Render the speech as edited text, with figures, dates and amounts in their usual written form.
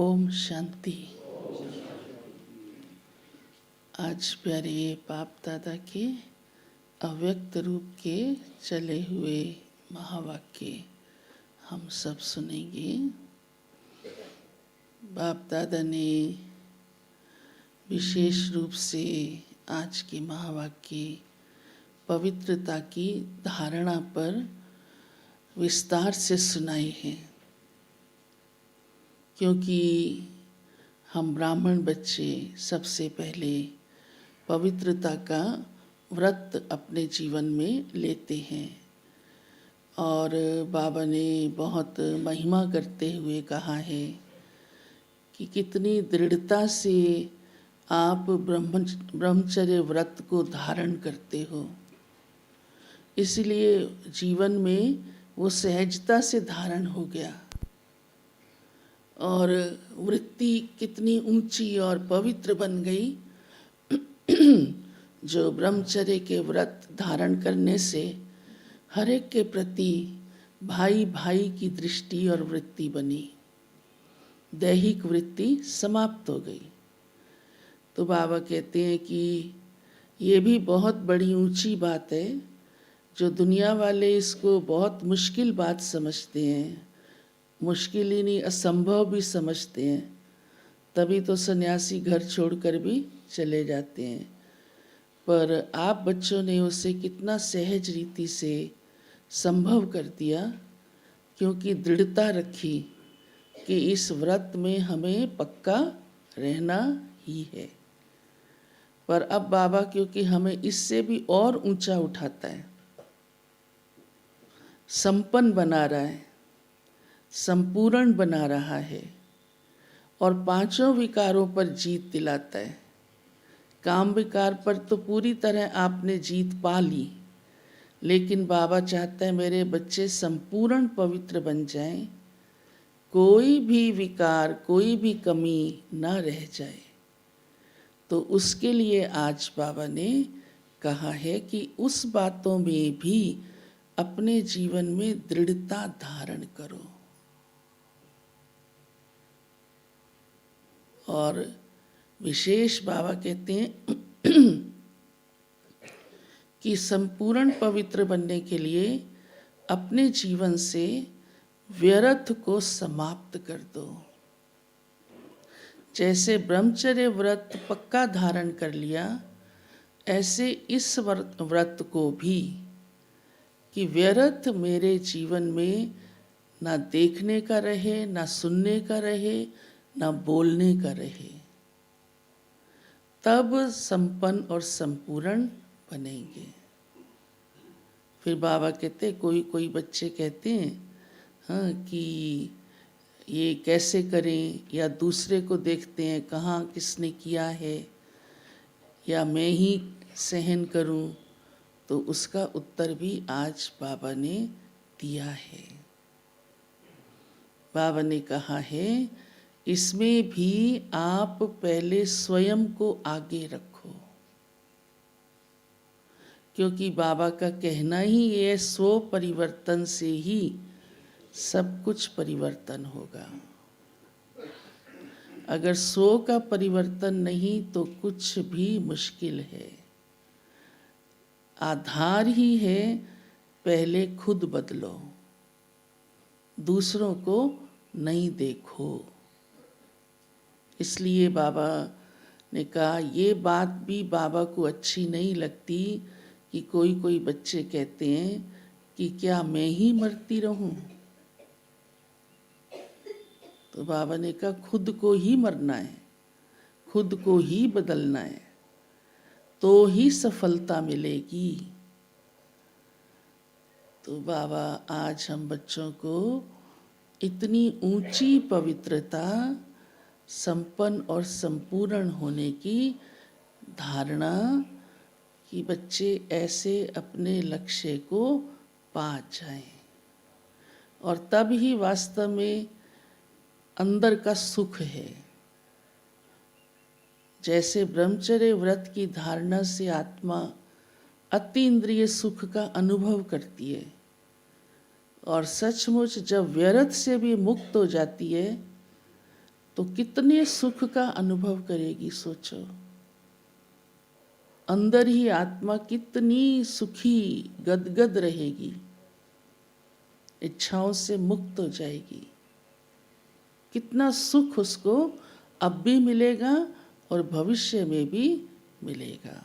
ओम शांति। आज प्यारे बाप दादा के अव्यक्त रूप के चले हुए महावाक्य हम सब सुनेंगे। बाप दादा ने विशेष रूप से आज के महावाक्य पवित्रता की धारणा पर विस्तार से सुनाए हैं, क्योंकि हम ब्राह्मण बच्चे सबसे पहले पवित्रता का व्रत अपने जीवन में लेते हैं। और बाबा ने बहुत महिमा करते हुए कहा है कि कितनी दृढ़ता से आप ब्रह्मचर्य व्रत को धारण करते हो, इसलिए जीवन में वो सहजता से धारण हो गया और वृत्ति कितनी ऊंची और पवित्र बन गई जो ब्रह्मचर्य के व्रत धारण करने से हर एक के प्रति भाई भाई की दृष्टि और वृत्ति बनी, दैहिक वृत्ति समाप्त हो गई। तो बाबा कहते हैं कि ये भी बहुत बड़ी ऊंची बात है, जो दुनिया वाले इसको बहुत मुश्किल बात समझते हैं, मुश्किल ही नहीं असंभव भी समझते हैं, तभी तो सन्यासी घर छोड़कर भी चले जाते हैं। पर आप बच्चों ने उसे कितना सहज रीति से संभव कर दिया, क्योंकि दृढ़ता रखी कि इस व्रत में हमें पक्का रहना ही है। पर अब बाबा क्योंकि हमें इससे भी और ऊंचा उठाता है, संपन्न बना रहा है, संपूर्ण बना रहा है और पांचों विकारों पर जीत दिलाता है। काम विकार पर तो पूरी तरह आपने जीत पा ली, लेकिन बाबा चाहता है मेरे बच्चे संपूर्ण पवित्र बन जाएं, कोई भी विकार कोई भी कमी ना रह जाए। तो उसके लिए आज बाबा ने कहा है कि उस बातों में भी अपने जीवन में दृढ़ता धारण करो। और विशेष बाबा कहते हैं कि संपूर्ण पवित्र बनने के लिए अपने जीवन से व्यर्थ को समाप्त कर दो। जैसे ब्रह्मचर्य व्रत पक्का धारण कर लिया, ऐसे इस व्रत को भी कि व्यर्थ मेरे जीवन में ना देखने का रहे, ना सुनने का रहे, ना बोलने का रहे, तब संपन्न और संपूर्ण बनेंगे। फिर बाबा कहते, कोई कोई बच्चे कहते हैं हाँ कि ये कैसे करें, या दूसरे को देखते हैं कहाँ किसने किया है, या मैं ही सहन करूं। तो उसका उत्तर भी आज बाबा ने दिया है। बाबा ने कहा है इसमें भी आप पहले स्वयं को आगे रखो, क्योंकि बाबा का कहना ही ये स्व परिवर्तन से ही सब कुछ परिवर्तन होगा। अगर स्व का परिवर्तन नहीं तो कुछ भी मुश्किल है। आधार ही है पहले खुद बदलो, दूसरों को नहीं देखो। इसलिए बाबा ने कहा ये बात भी बाबा को अच्छी नहीं लगती कि कोई कोई बच्चे कहते हैं कि क्या मैं ही मरती रहूं। तो बाबा ने कहा खुद को ही मरना है, खुद को ही बदलना है, तो ही सफलता मिलेगी। तो बाबा आज हम बच्चों को इतनी ऊंची पवित्रता, संपन्न और संपूर्ण होने की धारणा कि बच्चे ऐसे अपने लक्ष्य को पा जाएं, और तब ही वास्तव में अंदर का सुख है। जैसे ब्रह्मचर्य व्रत की धारणा से आत्मा अतीन्द्रिय सुख का अनुभव करती है, और सचमुच जब व्यर्थ से भी मुक्त हो जाती है तो कितने सुख का अनुभव करेगी सोचो। अंदर ही आत्मा कितनी सुखी गदगद रहेगी, इच्छाओं से मुक्त हो जाएगी। कितना सुख उसको अब भी मिलेगा और भविष्य में भी मिलेगा।